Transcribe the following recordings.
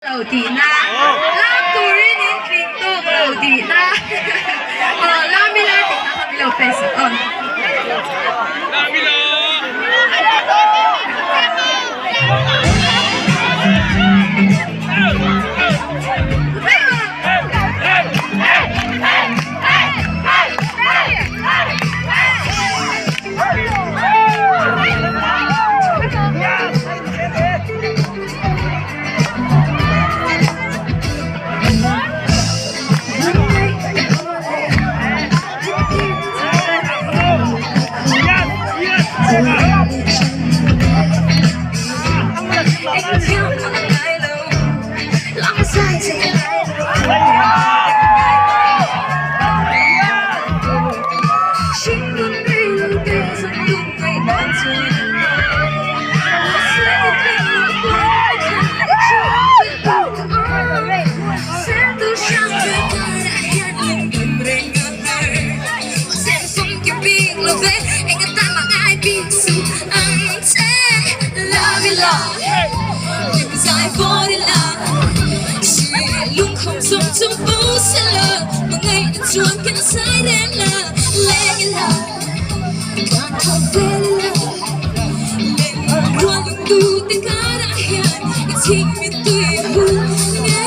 đầu thì na lam turi nín kinh tô đầu thì na lam mi la thì na không mi lo face lam mi lo luôn không sống trong phố sẽ lờ mà ngày đã chuồn cánh sai đen là lẽ như là càng không về là lên luôn luôn tu tiếng ca đã hẹn để chính miền tùy buồn nghe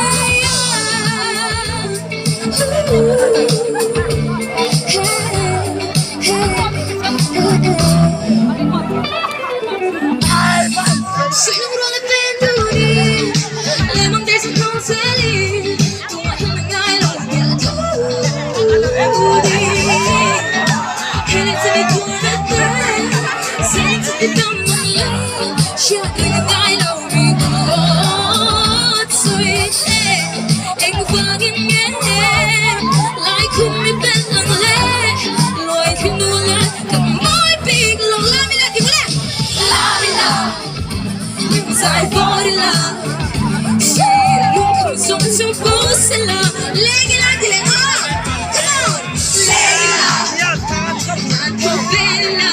Sai fuori là, sì, luôn không sống trong phố sẽ là leghi là di lei, come on, leghi là, tan po bella,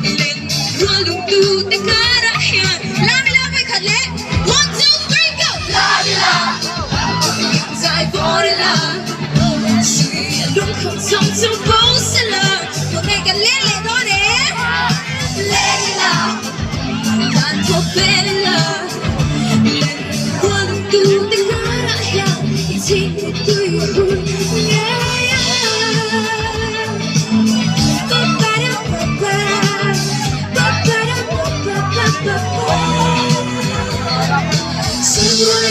lên luôn luôn tu te cara hiền, làm la quay khát lệ, 1, 2, 3 go, leghi là, sai fuori là, sì, luôn không sống trong phố sẽ là một ngày càng lên lại thôi đấy, leghi là. Tanto bella, quando tu te caraja y sigue tu Seguro